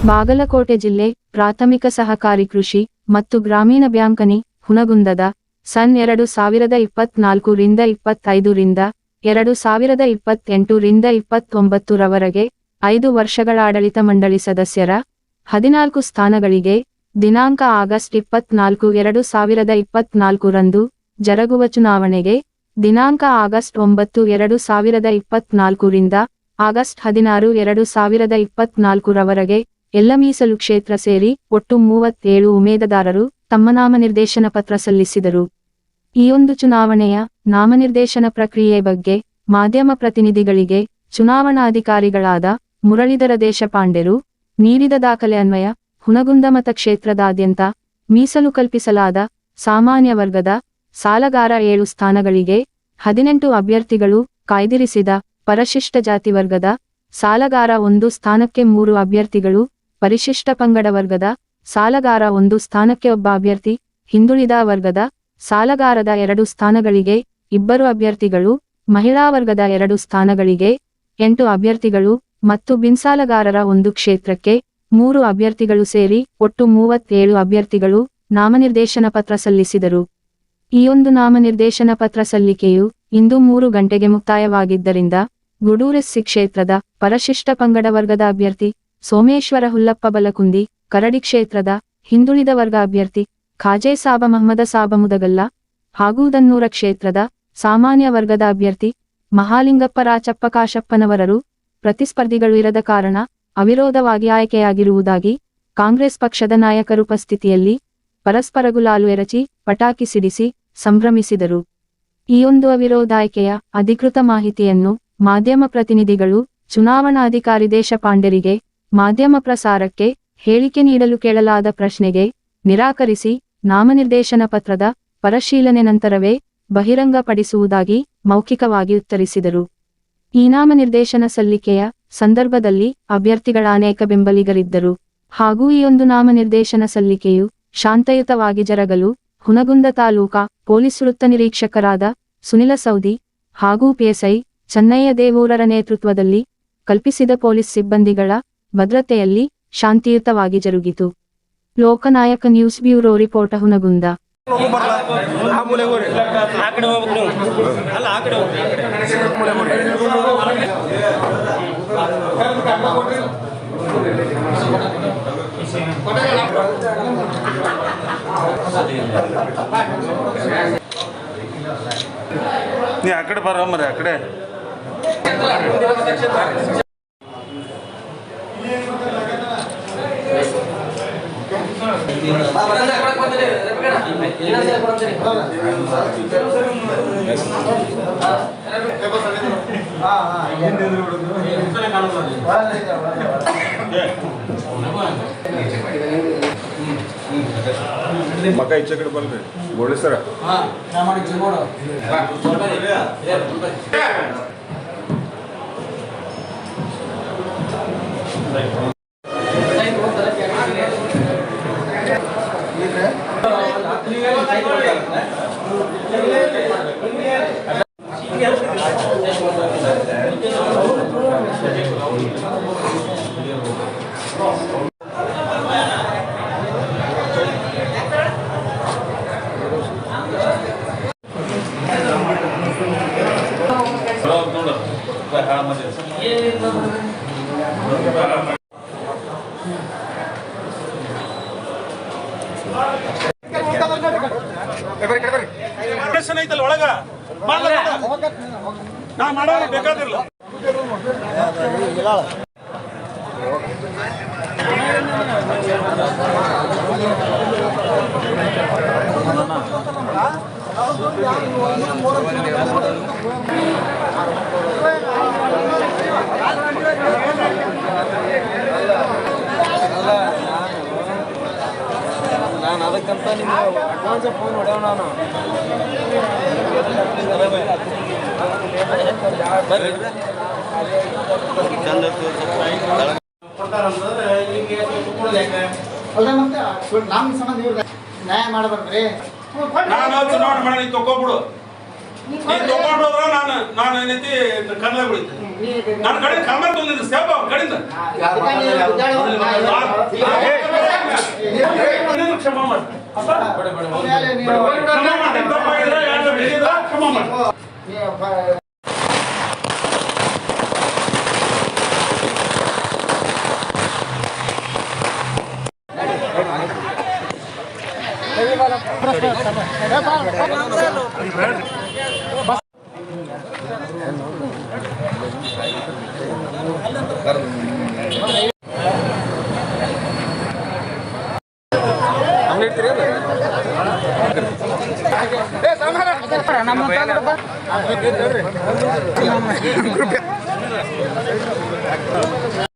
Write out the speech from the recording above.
ಬಾಗಲಕೋಟೆ ಜಿಲ್ಲೆ ಪ್ರಾಥಮಿಕ ಸಹಕಾರಿ ಕೃಷಿ ಮತ್ತು ಗ್ರಾಮೀಣ ಬ್ಯಾಂಕನಿ ಹುನಗುಂದದ ಸನ್ 2024 ರಿಂದ 25 ರಿಂದ 2028 ರಿಂದ 29 ರವರೆಗೆ 5 ವರ್ಷಗಳ ಆಡಳಿತ ಮಂಡಳಿ ಸದಸ್ಯರ 14 ಸ್ಥಾನಗಳಿಗೆ ದಿನಾಂಕ ಆಗಸ್ಟ್ 24, 2024 ರಂದು ಜರುಗುವ ಚುನಾವಣೆಗೆ ದಿನಾಂಕ ಆಗಸ್ಟ್ 9, 2024 ರಿಂದ ಆಗಸ್ಟ್ 16, 2024 ರವರೆಗೆ ಎಲ್ಲ ಮೀಸಲು ಕ್ಷೇತ್ರ ಸೇರಿ ಒಟ್ಟು 37 ಉಮೇದುದಾರರು ತಮ್ಮ ನಾಮನಿರ್ದೇಶನ ಪತ್ರ ಸಲ್ಲಿಸಿದರು. ಈ ಒಂದು ಚುನಾವಣೆಯ ನಾಮನಿರ್ದೇಶನ ಪ್ರಕ್ರಿಯೆ ಬಗ್ಗೆ ಮಾಧ್ಯಮ ಪ್ರತಿನಿಧಿಗಳಿಗೆ ಚುನಾವಣಾಧಿಕಾರಿಗಳಾದ ಮುರಳೀಧರ ದೇಶಪಾಂಡೆರು ನೀಡಿದ ದಾಖಲೆ ಅನ್ವಯ ಹುನಗುಂದ ಮತಕ್ಷೇತ್ರದಾದ್ಯಂತ ಮೀಸಲು ಕಲ್ಪಿಸಲಾದ ಸಾಮಾನ್ಯ ವರ್ಗದ ಸಾಲಗಾರ 7 ಸ್ಥಾನಗಳಿಗೆ 18 ಅಭ್ಯರ್ಥಿಗಳು ಕಾಯ್ದಿರಿಸಿದ ಪರಿಶಿಷ್ಟ ಜಾತಿ ವರ್ಗದ ಸಾಲಗಾರ 1 ಸ್ಥಾನಕ್ಕೆ 3 ಅಭ್ಯರ್ಥಿಗಳು, ಪರಿಶಿಷ್ಟ ಪಂಗಡ ವರ್ಗದ ಸಾಲಗಾರ 1 ಸ್ಥಾನಕ್ಕೆ 1 ಅಭ್ಯರ್ಥಿ, ಹಿಂದುಳಿದ ವರ್ಗದ ಸಾಲಗಾರದ 2 ಸ್ಥಾನಗಳಿಗೆ 2 ಅಭ್ಯರ್ಥಿಗಳು, ಮಹಿಳಾ ವರ್ಗದ 2 ಸ್ಥಾನಗಳಿಗೆ 8 ಅಭ್ಯರ್ಥಿಗಳು ಮತ್ತು ಬಿನ್ಸಾಲಗಾರರ 1 ಕ್ಷೇತ್ರಕ್ಕೆ 3 ಅಭ್ಯರ್ಥಿಗಳು ಸೇರಿ ಒಟ್ಟು 37 ಅಭ್ಯರ್ಥಿಗಳು ನಾಮನಿರ್ದೇಶನ ಪತ್ರ ಸಲ್ಲಿಸಿದರು. ಈ ಒಂದು ನಾಮನಿರ್ದೇಶನ ಪತ್ರ ಸಲ್ಲಿಕೆಯು ಇಂದು 3 ಗಂಟೆಗೆ ಮುಕ್ತಾಯವಾಗಿದ್ದರಿಂದ ಗುಡೂರೆಸ್ಸಿ ಕ್ಷೇತ್ರದ ಪರಿಶಿಷ್ಟ ಪಂಗಡ ವರ್ಗದ ಅಭ್ಯರ್ಥಿ ಸೋಮೇಶ್ವರ ಹುಲ್ಲಪ್ಪ ಬಲಕುಂದಿ, ಕರಡಿ ಕ್ಷೇತ್ರದ ಹಿಂದುಳಿದ ವರ್ಗ ಅಭ್ಯರ್ಥಿ ಖಾಜೆ ಸಾಬ ಮಹಮ್ಮದ ಸಾಬ ಮುದಗಲ್ಲ ಹಾಗೂ ದನ್ನೂರ ಕ್ಷೇತ್ರದ ಸಾಮಾನ್ಯ ವರ್ಗದ ಅಭ್ಯರ್ಥಿ ಮಹಾಲಿಂಗಪ್ಪ ರಾಚಪ್ಪ ಕಾಶಪ್ಪನವರರು ಪ್ರತಿಸ್ಪರ್ಧಿಗಳು ಇರದ ಕಾರಣ ಅವಿರೋಧವಾಗಿ ಆಯ್ಕೆಯಾಗಿರುವುದಾಗಿ ಕಾಂಗ್ರೆಸ್ ಪಕ್ಷದ ನಾಯಕರು ಉಪಸ್ಥಿತಿಯಲ್ಲಿ ಪರಸ್ಪರ ಗುಲಾಲು ಎರಚಿ ಪಟಾಕಿ ಸಿಡಿಸಿ ಸಂಭ್ರಮಿಸಿದರು. ಈ ಒಂದು ಅವಿರೋಧ ಆಯ್ಕೆಯ ಅಧಿಕೃತ ಮಾಹಿತಿಯನ್ನು ಮಾಧ್ಯಮ ಪ್ರತಿನಿಧಿಗಳು ಚುನಾವಣಾಧಿಕಾರಿ ದೇಶಪಾಂಡೆರಿಗೆ ಮಾಧ್ಯಮ ಪ್ರಸಾರಕ್ಕೆ ಹೇಳಿಕೆ ನೀಡಲು ಕೇಳಲಾದ ಪ್ರಶ್ನೆಗೆ ನಿರಾಕರಿಸಿ ನಾಮನಿರ್ದೇಶನ ಪತ್ರದ ಪರಿಶೀಲನೆ ನಂತರವೇ ಬಹಿರಂಗಪಡಿಸುವುದಾಗಿ ಮೌಖಿಕವಾಗಿ ಉತ್ತರಿಸಿದರು. ಈ ನಾಮನಿರ್ದೇಶನ ಸಲ್ಲಿಕೆಯ ಸಂದರ್ಭದಲ್ಲಿ ಅಭ್ಯರ್ಥಿಗಳ ಅನೇಕ ಬೆಂಬಲಿಗರಿದ್ದರು ಹಾಗೂ ಈ ಒಂದು ನಾಮನಿರ್ದೇಶನ ಸಲ್ಲಿಕೆಯು ಶಾಂತಯುತವಾಗಿ ಜರಗಲು ಹುನಗುಂದ ತಾಲೂಕಾ ಪೊಲೀಸ್ ವೃತ್ತ ನಿರೀಕ್ಷಕರಾದ ಸುನಿಲ ಸೌದಿ ಹಾಗೂ ಪಿಎಸ್ಐ ಚೆನ್ನಯ್ಯ ದೇವೂರರ ನೇತೃತ್ವದಲ್ಲಿ ಕಲ್ಪಿಸಿದ ಪೊಲೀಸ್ ಸಿಬ್ಬಂದಿಗಳ ಭದ್ರತೆಯಲ್ಲಿ ಶಾಂತಿಯುತವಾಗಿ ಜರುಗಿತು. ಲೋಕನಾಯಕ ನ್ಯೂಸ್ ಬ್ಯೂರೋ ರಿಪೋರ್ಟ್ ಹುನಗುಂದ. ನೀ ಆ ಕಡೆ ಬರ ಮರೆ ಆ ಕಡೆ ಮಗ ಈಚೆ ಕಡೆ ಬರ್ರಿ ಗೋಳಿ ಸರ ಐತಲ್ಲ ಒಳಗ ನಾ ಮಾಡೋ ಬೇಕಾದಿಲ್ಲ. ನಾನು ಅದಕ್ಕಂತ ನಿಮ್ಗೆ ಅಡ್ವಾನ್ಸ್ ಫೋನ್ ಹೊಡೆಯವ ನಾನು ನಮ್ಮ ಸಂಬಂಧ ನ್ಯಾಯ ಮಾಡಬೇಕ್ರಿ. ಚುನಾವಣೆ ಮಾಡಿ ತಗೋಬಿಡು. ನೀನ್ ತಗೊಂಡು ಹೋದ್ರ ನಾನು ಏನೈತಿ ಕನ್ನಡ ಬಿಡ್ತೀನಿ ನನ್ನ ಕಡೆ ಕಾಮರ್ ತಂದಿದ್ದು ಸ್ಟೆಪ್ ಕಡೆಯಿಂದ ಕ್ಷಮ ಮಾಡಿ ಕ್ಷಮ ಮಾಡಿ ನಮ್ಮ